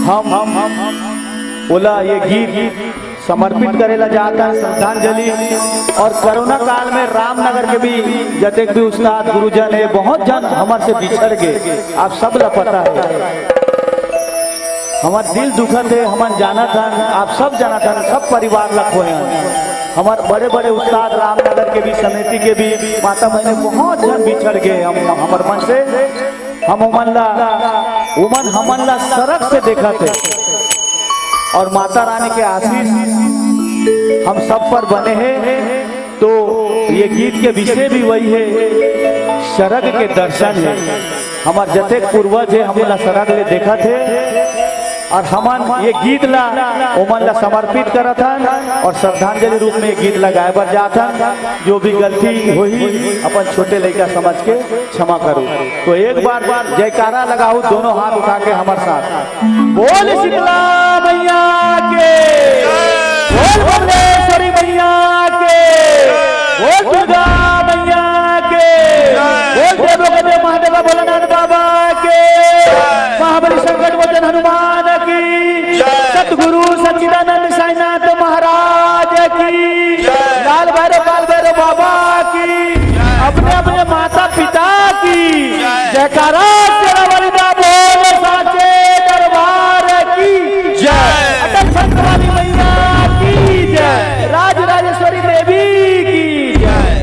हम बोला ये गीत समर्पित करेला जाता है श्रद्धांजलि। और कोरोना काल में रामनगर के भी जतेक भी उस्ताद गुरुजन है, बहुत जन हमारे से बिछड़ गए। आप सब ला पता है, हमार दिल दुखद है, हमार जाना था, आप सब जाना था, सब परिवार लग हुए हैं। हमारे बड़े बड़े उस्ताद रामनगर के भी, समिति के भी माता बहने बहुत जन बिछड़ गए। हमार मन से हम हमन ला सड़क से देखा थे, और माता रानी के आशीष हम सब पर बने हैं। तो ये गीत के विषय भी वही है, शरग के दर्शन है। हमार जते पूर्वज है हमला शरग ले देखा थे, और हमन ये गीत ला ओमन ला समर्पित करा था, और श्रद्धांजलि रूप में गीत लगाए बर जाता। जो भी गलती हुई अपन छोटे लड़का समझ के क्षमा करो। तो एक बार जयकारा लगाओ, दोनों हाथ उठा के हमारे साथ बोल शीतला मैया के, बोल बमलेश्वरी मैया के, बोल दुर्गा मैया के, बोल देवों के देव महादेव भोलेनाथ बाबा के, महाबली संकट मोचन हनुमान की, सतगुरु सच्चिदानंद साईनाथ महाराज की, लाल भैरव काल भैरव बाबा की, अपने अपने माता पिता की जयकारा बोल साचे दरबार की जय, अटल संत वाली मैया की जय, राज राजेश्वरी देवी की जय।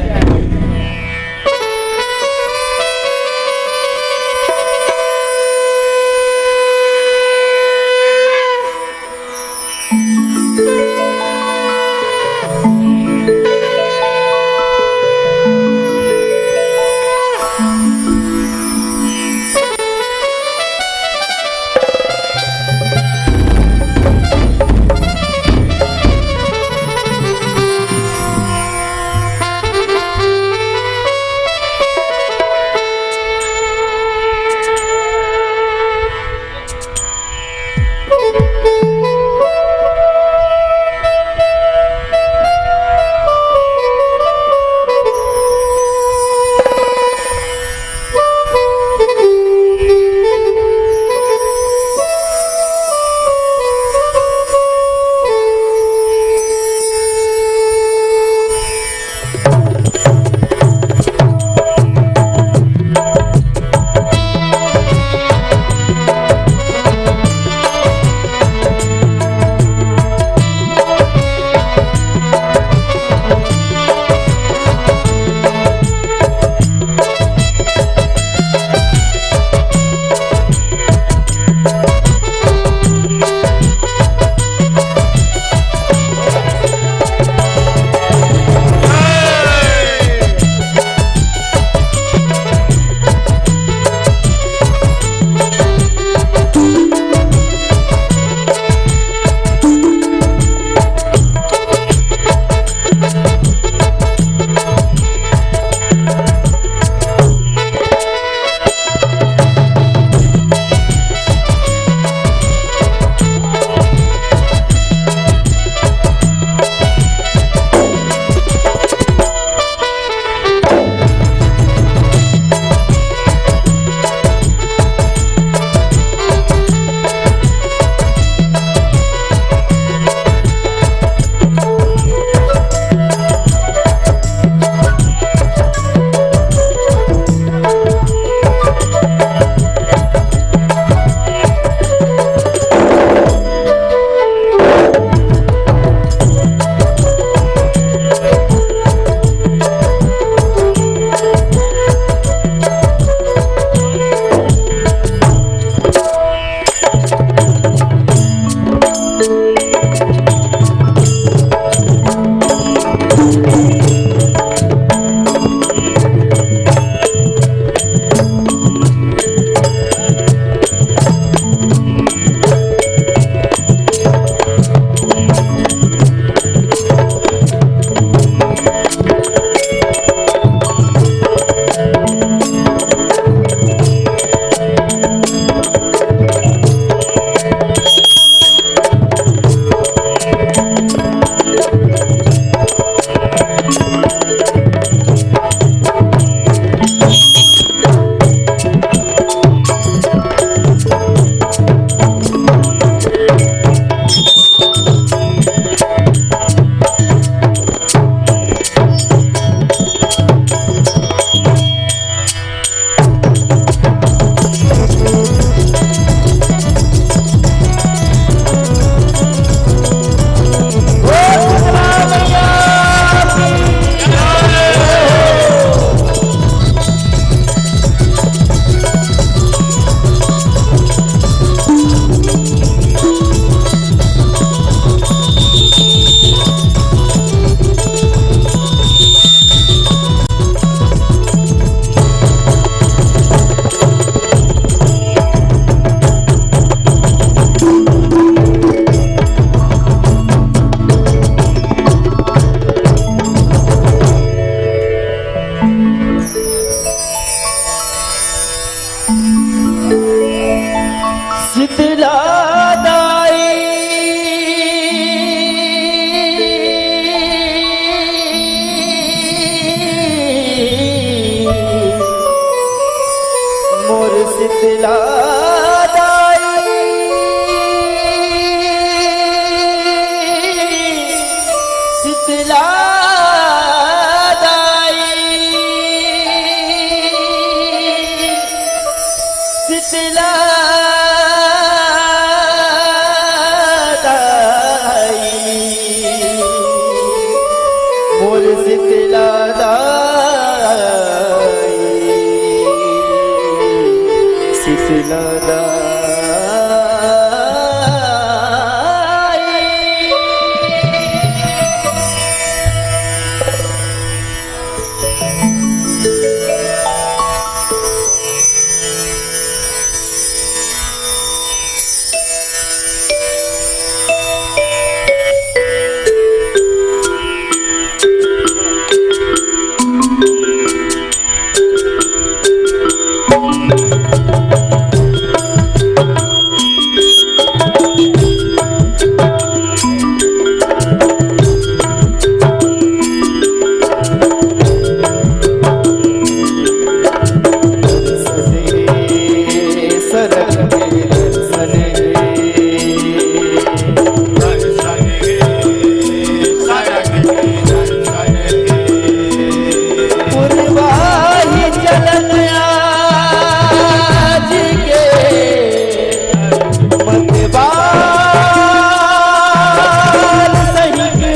दरबार सही के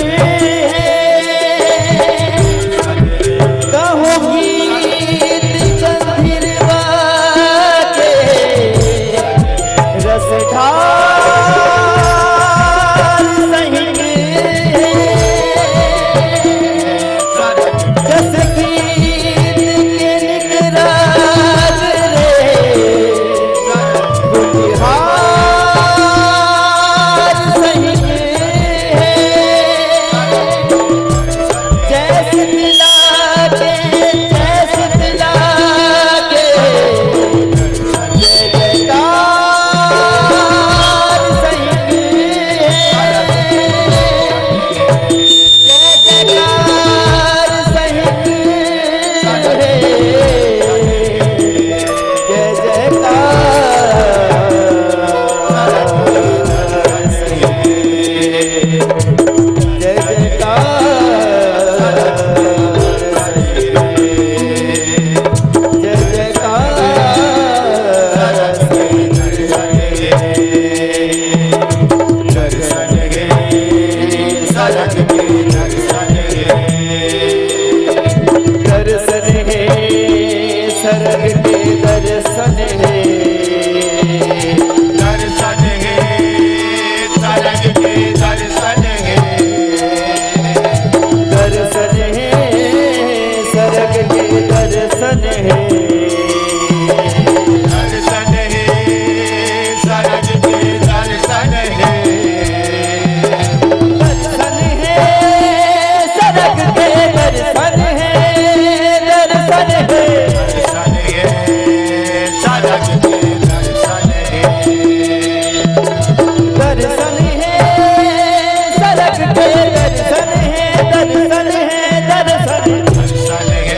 कहो गीत गंधर्वा के रस ढाल सही के जस गीत के निकराज रे बुझहार सही के जैसे दिला के जैसे दिला के जय जयकार सही के जय जयकार सही के जय दर्शन है सरग के दर्शन है दर्शन है सरग के दर्शन है दर्शन है सरग के दर्शन है दर्शन है सरग के दर्शन है दर्शन है सरग के दर्शन है दर्शन है दर्शन है सरग के दर्शन है दर्शन है सरग के दर्शन है दर्शन है दर्शन दर्शन है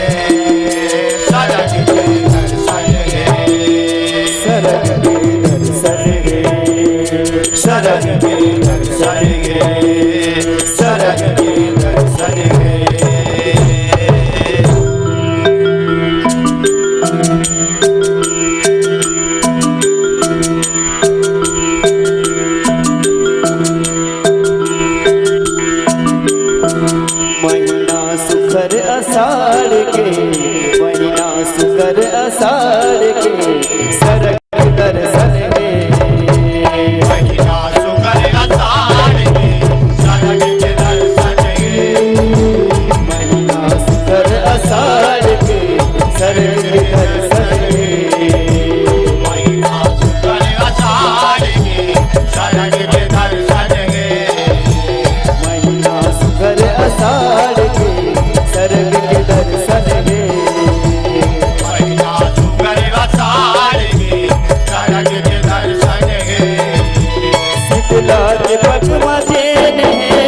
सरग के दर्शन है सरग के दर्शन है सरग के दर्शन है सरग के दर्शन है महीना सुखर अषाढ़ के महीना सुखर अषाढ़ के सरग दर्शन है महीना सुगर अषाढ़ के सरग के दर्शन है महीना सुखर अषाढ़ के सरग दर्शन है महीना सुगर अषाढ़ के सरग के दर्शन है महीना सुखर अषाढ़ के सरग के दर्शन है महीना सुगर अषाढ़ के सरग के दर्शन है शीतला के पग मजेन है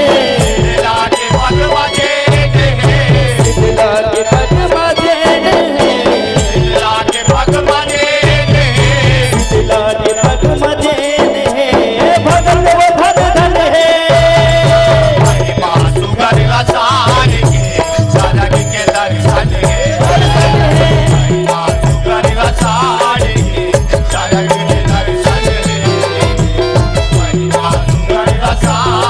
लीला के भगवते है शीतला के पग मजेन है लीला के भगवते है शीतला के पग मजेन है भगत वो भग धन है महिमा सुगर अषाढ़ के सरग के दर्शन है महिमा सुगर अषाढ़ के सरग के दर्शन है महिमा सुगर अषाढ़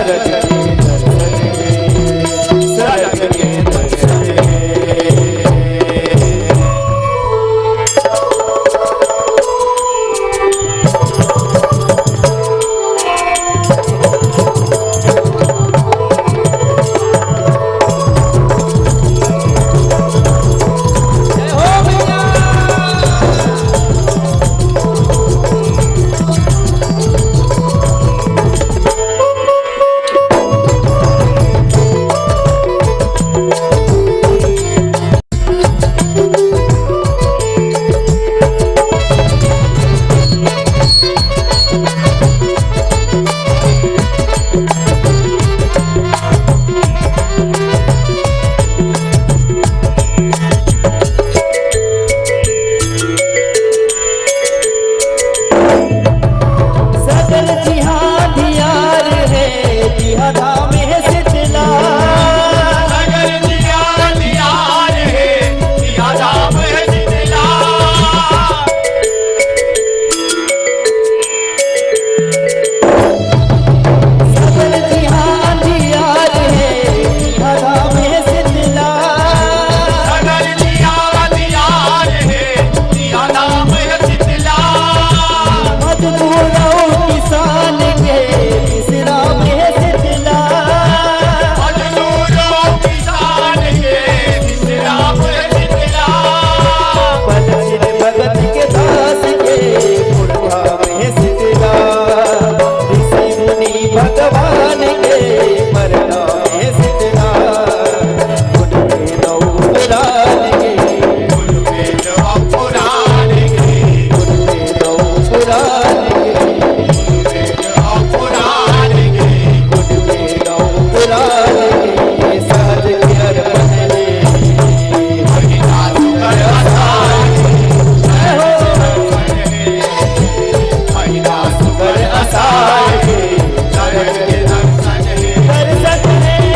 सरग के दर्शन है, सरग के दर्शन है। सुगर असार के सरग के दर्शन है।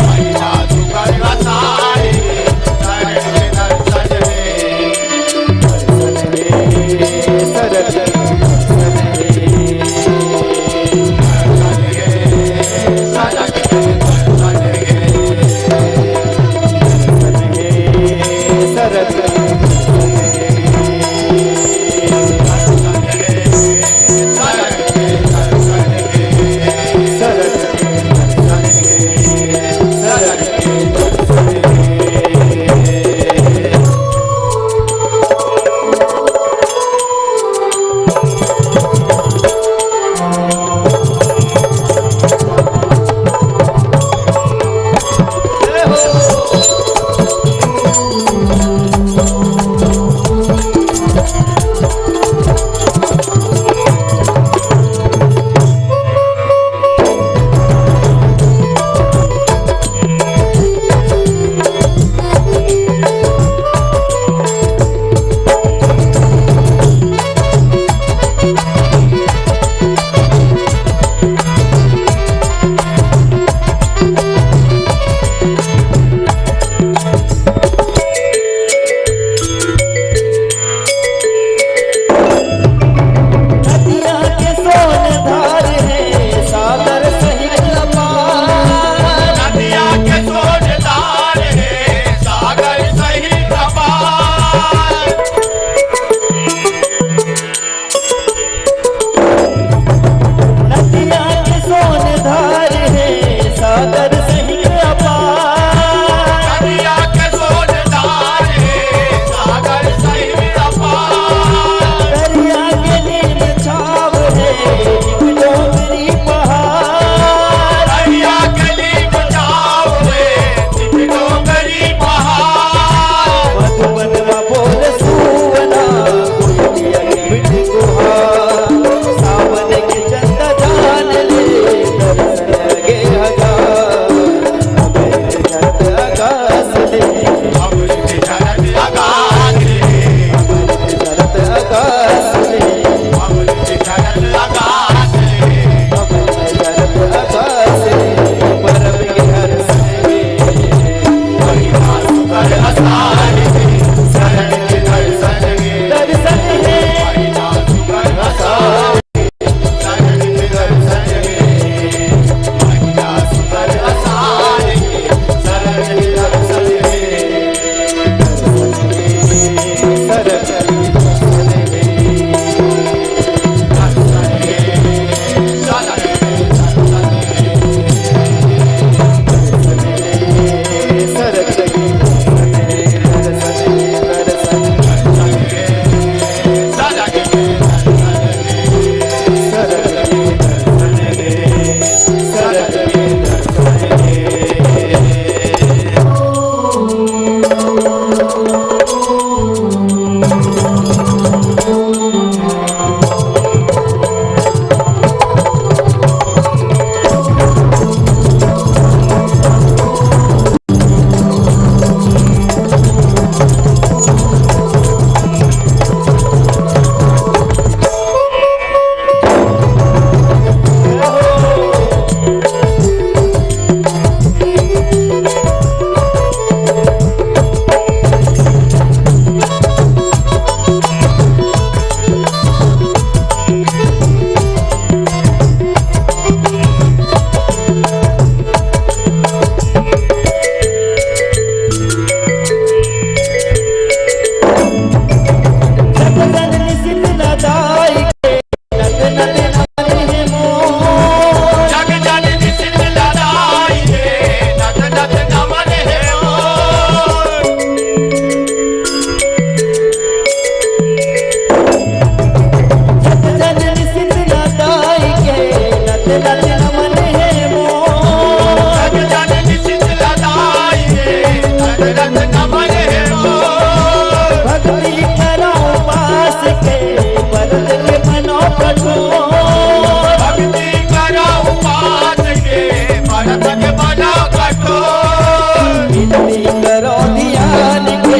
मन बना कठोर इतनी करो ध्यान के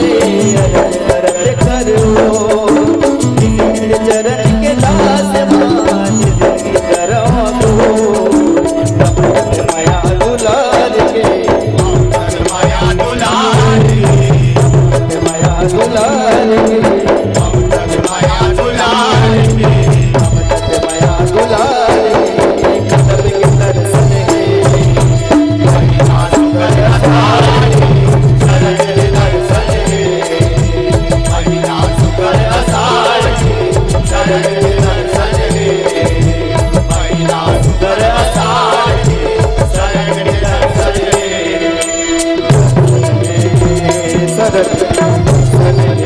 अरज करो चरण के दास मान जिंदगी करो माया दुलार के माया दुलार माया दुलार के माया दुलार माया दुलार कदम के दर्शन है महिमा सुगर असारी शरण दर्शन महिमा सुगर असारी शरण दर्शन महिमा सुगर असारी शरण दर्शन सरद सरद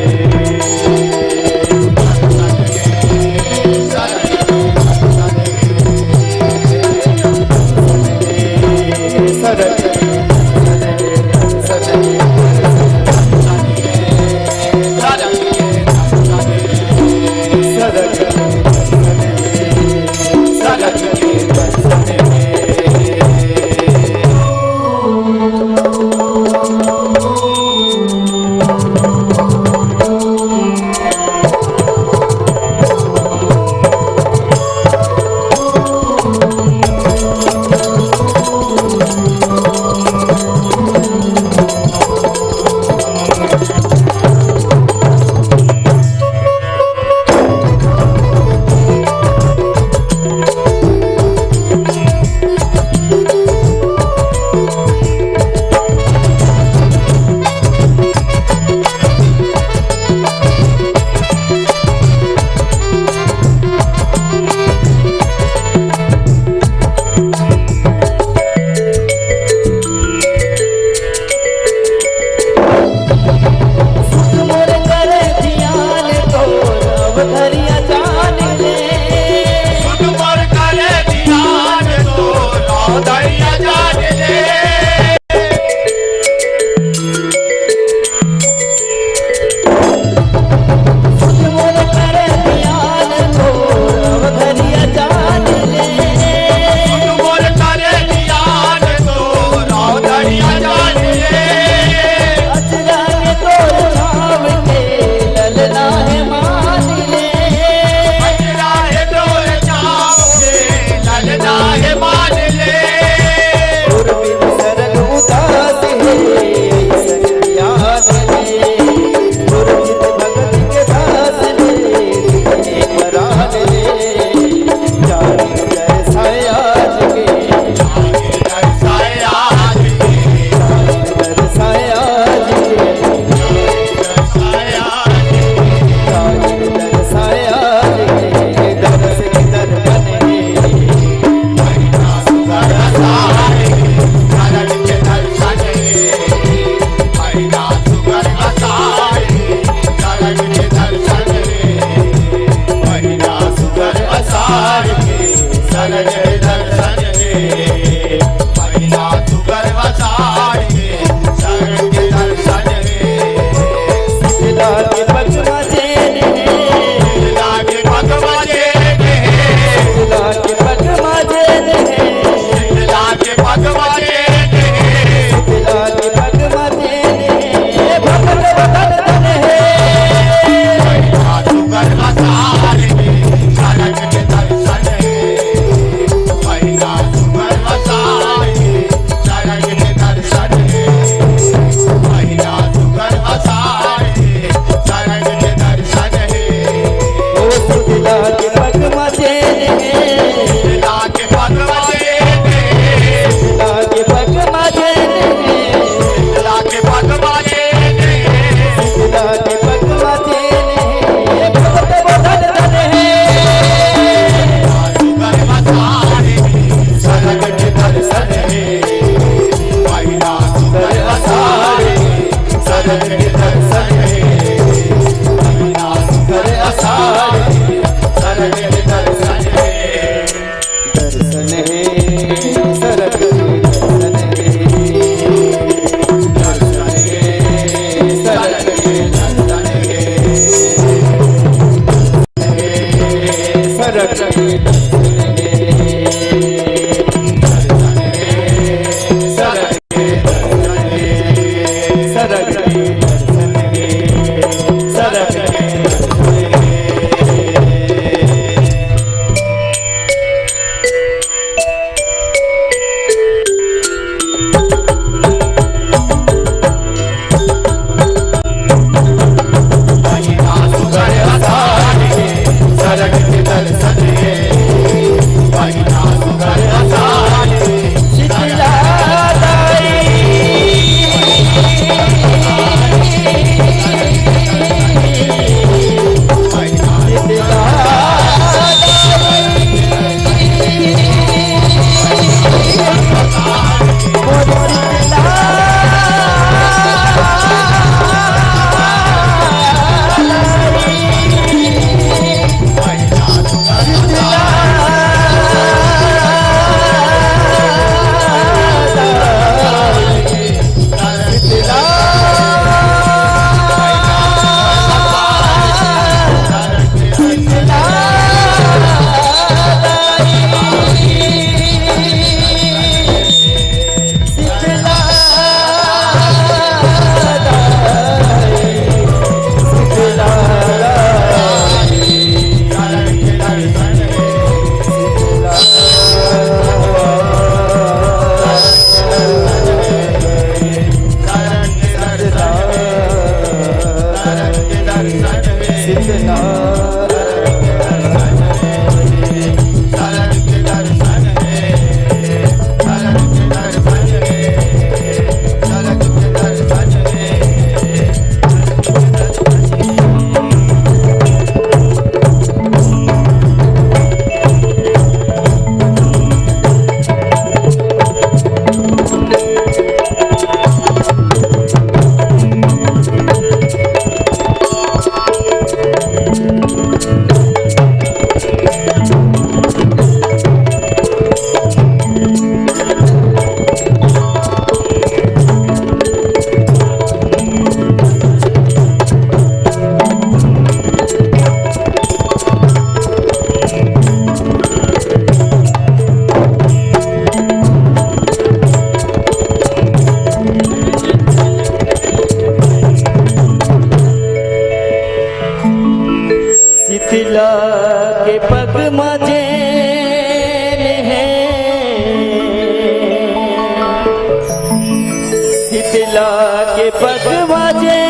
शीतला के पग बजे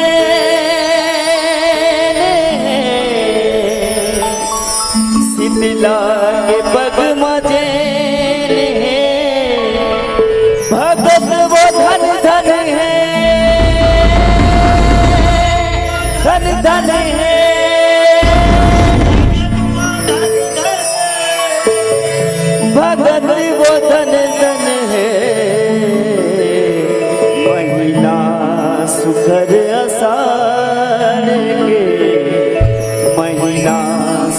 शीतला के पग मजे भगत वो धन धन है धन धन है भगत वो धन धन है महिला सुखर असार के महिला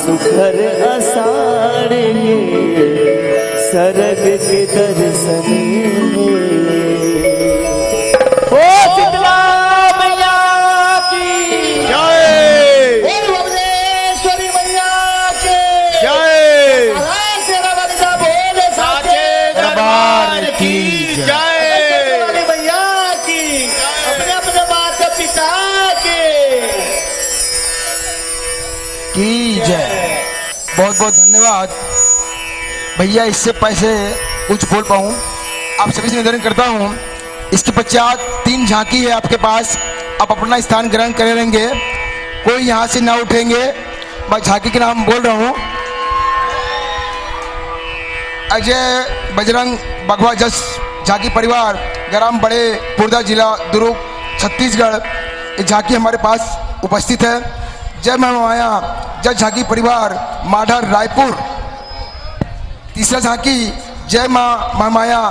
सुखर असार के सरग के दर्शन ओ शीतला मैया की जय बोल भुवनेश्वरी मैया के जय आवाज से रवंदा बोल साचे दरबार की जय वाली मैया की अपने अपने माता पिता के की जय। बहुत बहुत धन्यवाद भैया। इससे पहले कुछ बोल पाऊँ आप सभी से निवेदन करता हूँ। इसके पश्चात 3 झांकी है आपके पास, आप अपना स्थान ग्रहण करे रहेंगे, कोई यहाँ से ना उठेंगे। मैं झांकी के नाम बोल रहा हूँ। अजय बजरंग बघवा जस झांकी परिवार, ग्राम बड़े पुरदा, जिला दुर्ग, छत्तीसगढ़। ये झांकी हमारे पास उपस्थित है। जय महामाया जस झांकी परिवार, माढ़र, रायपुर। तीसरा झांकी जय माँ महामाया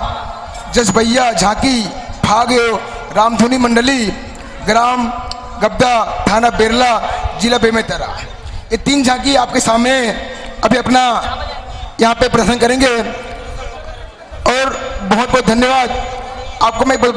जस भैया झांकी, भाग्य रामधुनी मंडली, ग्राम गब्दा, थाना बेरला, जिला बेमेतरा। ये 3 झांकी आपके सामने अभी अपना यहाँ पे प्रदर्शन करेंगे। और बहुत बहुत धन्यवाद आपको। मैं